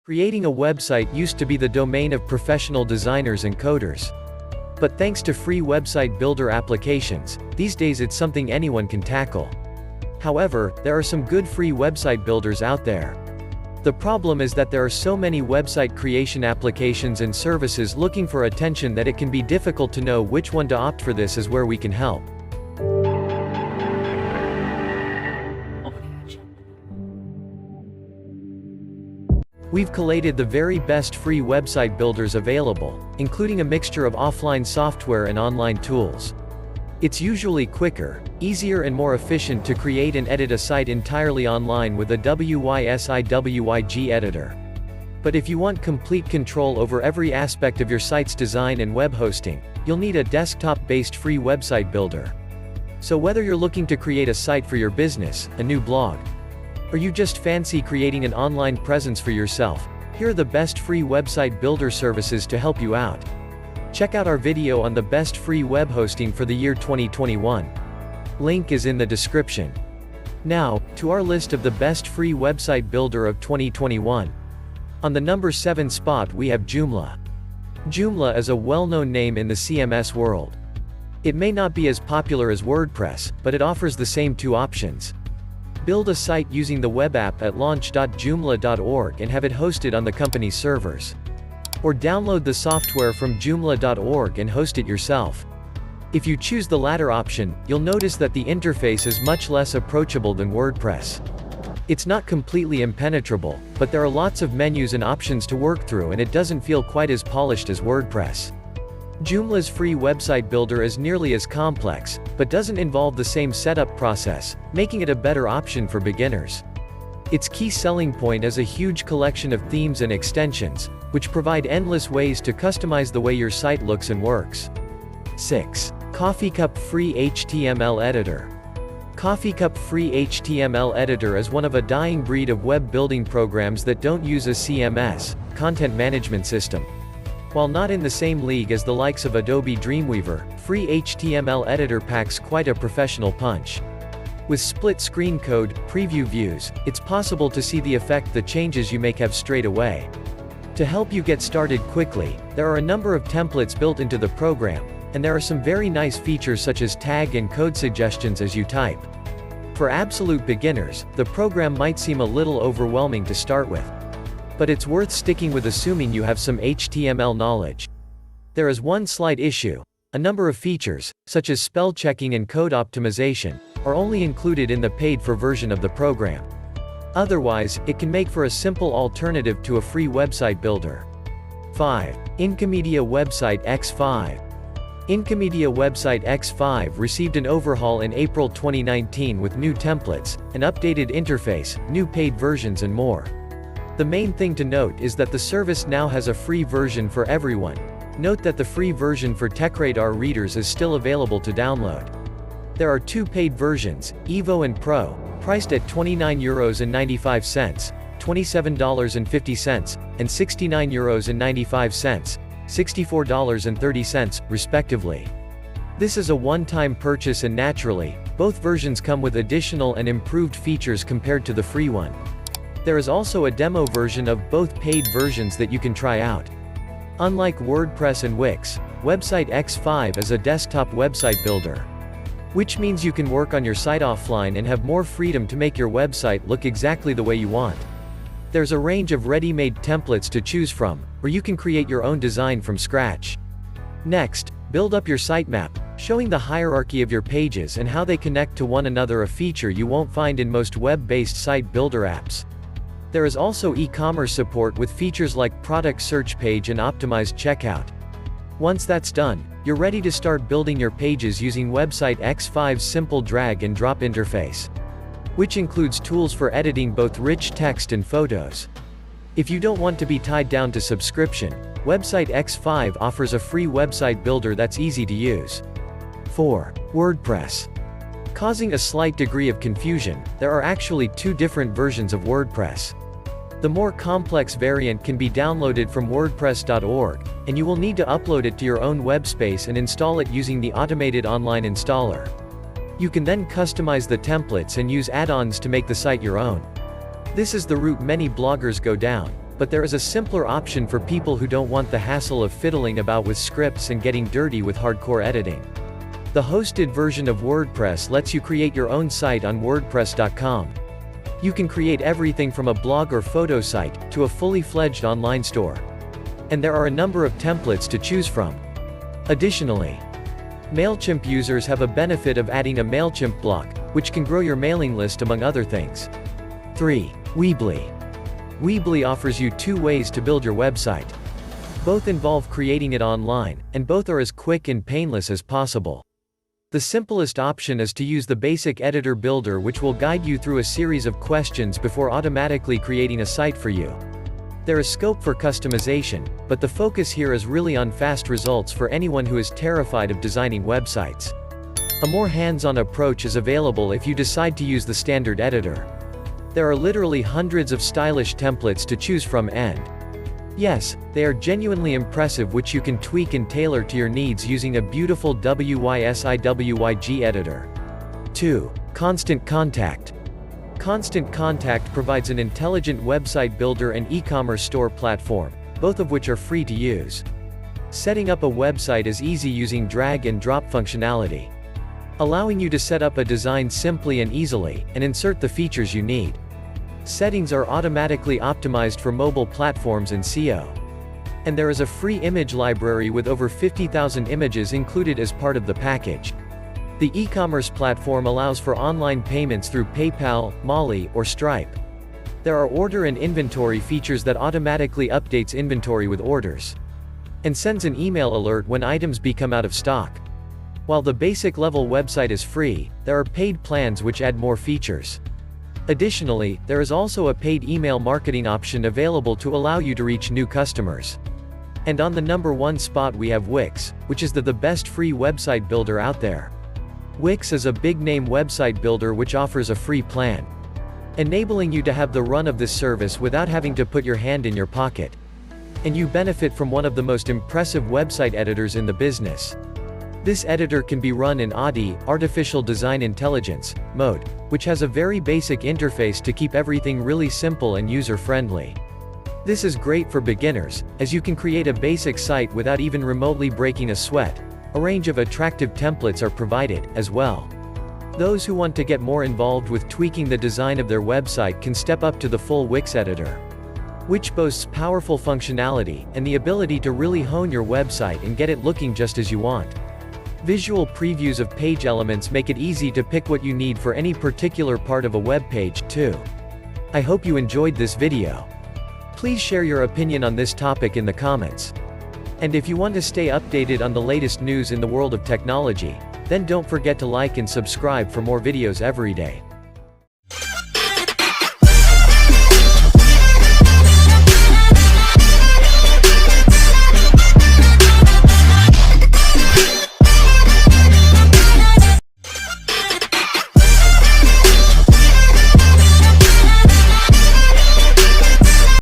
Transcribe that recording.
Creating a website used to be the domain of professional designers and coders. But thanks to free website builder applications, these days it's something anyone can tackle. However, there are some good free website builders out there. The problem is that there are so many website creation applications and services looking for attention that it can be difficult to know which one to opt for. This is where we can help. We've collated the very best free website builders available, including a mixture of offline software and online tools. It's usually quicker, easier and more efficient to create and edit a site entirely online with a WYSIWYG editor. But if you want complete control over every aspect of your site's design and web hosting, you'll need a desktop-based free website builder. So whether you're looking to create a site for your business, a new blog, or you just fancy creating an online presence for yourself, here are the best free website builder services to help you out. Check out our video on the best free web hosting for the year 2021. Link is in the description. Now, to our list of the best free website builder of 2021. On the number 7 spot we have Joomla. Joomla is a well-known name in the CMS world. It may not be as popular as WordPress, but it offers the same two options. Build a site using the web app at launch.joomla.org and have it hosted on the company's servers. Or download the software from joomla.org and host it yourself. If you choose the latter option, you'll notice that the interface is much less approachable than WordPress. It's not completely impenetrable, but there are lots of menus and options to work through and it doesn't feel quite as polished as WordPress. Joomla's free website builder is nearly as complex, but doesn't involve the same setup process, making it a better option for beginners. Its key selling point is a huge collection of themes and extensions, which provide endless ways to customize the way your site looks and works. 6. CoffeeCup Free HTML Editor. CoffeeCup Free HTML Editor is one of a dying breed of web building programs that don't use a CMS, content management system. While not in the same league as the likes of Adobe Dreamweaver, Free HTML Editor packs quite a professional punch. With split-screen code, preview views, it's possible to see the effect the changes you make have straight away. To help you get started quickly, there are a number of templates built into the program, and there are some very nice features such as tag and code suggestions as you type. For absolute beginners, the program might seem a little overwhelming to start with. But it's worth sticking with assuming you have some HTML knowledge. There is one slight issue. A number of features, such as spell checking and code optimization, are only included in the paid-for version of the program. Otherwise, it can make for a simple alternative to a free website builder. 5. Incomedia Website X5. Incomedia Website X5 received an overhaul in April 2019 with new templates, an updated interface, new paid versions and more. The main thing to note is that the service now has a free version for everyone. Note that the free version for TechRadar readers is still available to download. There are two paid versions, Evo and Pro, priced at €29.95, $27.50, and €69.95, $64.30, respectively. This is a one-time purchase and naturally, both versions come with additional and improved features compared to the free one. There is also a demo version of both paid versions that you can try out. Unlike WordPress and Wix, Website X5 is a desktop website builder. Which means you can work on your site offline and have more freedom to make your website look exactly the way you want. There's a range of ready-made templates to choose from, or you can create your own design from scratch. Next, build up your sitemap, showing the hierarchy of your pages and how they connect to one another, a feature you won't find in most web-based site builder apps. There is also e-commerce support with features like product search page and optimized checkout. Once that's done, you're ready to start building your pages using Website X5's simple drag and drop interface, which includes tools for editing both rich text and photos. If you don't want to be tied down to subscription, Website X5 offers a free website builder that's easy to use. 4. WordPress. Causing a slight degree of confusion, there are actually two different versions of WordPress. The more complex variant can be downloaded from WordPress.org, and you will need to upload it to your own web space and install it using the automated online installer. You can then customize the templates and use add-ons to make the site your own. This is the route many bloggers go down, but there is a simpler option for people who don't want the hassle of fiddling about with scripts and getting dirty with hardcore editing. The hosted version of WordPress lets you create your own site on WordPress.com. You can create everything from a blog or photo site, to a fully fledged online store. And there are a number of templates to choose from. Additionally, MailChimp users have a benefit of adding a MailChimp block, which can grow your mailing list among other things. 3. Weebly. Weebly offers you 2 ways to build your website. Both involve creating it online, and both are as quick and painless as possible. The simplest option is to use the basic editor builder, which will guide you through a series of questions before automatically creating a site for you. There is scope for customization, but the focus here is really on fast results for anyone who is terrified of designing websites. A more hands-on approach is available if you decide to use the standard editor. There are literally hundreds of stylish templates to choose from, and yes, they are genuinely impressive, which you can tweak and tailor to your needs using a beautiful WYSIWYG editor. 2. Constant Contact. Constant Contact provides an intelligent website builder and e-commerce store platform, both of which are free to use. Setting up a website is easy using drag and drop functionality, allowing you to set up a design simply and easily, and insert the features you need. Settings are automatically optimized for mobile platforms and SEO. And there is a free image library with over 50,000 images included as part of the package. The e-commerce platform allows for online payments through PayPal, Molly, or Stripe. There are order and inventory features that automatically updates inventory with orders, and sends an email alert when items become out of stock. While the basic level website is free, there are paid plans which add more features. Additionally, there is also a paid email marketing option available to allow you to reach new customers. And on the number 1 spot we have Wix, which is the best free website builder out there. Wix is a big-name website builder which offers a free plan, enabling you to have the run of this service without having to put your hand in your pocket. And you benefit from one of the most impressive website editors in the business. This editor can be run in ADI, Artificial Design Intelligence, mode, which has a very basic interface to keep everything really simple and user-friendly. This is great for beginners, as you can create a basic site without even remotely breaking a sweat. A range of attractive templates are provided, as well. Those who want to get more involved with tweaking the design of their website can step up to the full Wix editor, which boasts powerful functionality, and the ability to really hone your website and get it looking just as you want. Visual previews of page elements make it easy to pick what you need for any particular part of a web page, too. I hope you enjoyed this video. Please share your opinion on this topic in the comments. And if you want to stay updated on the latest news in the world of technology, then don't forget to like and subscribe for more videos every day.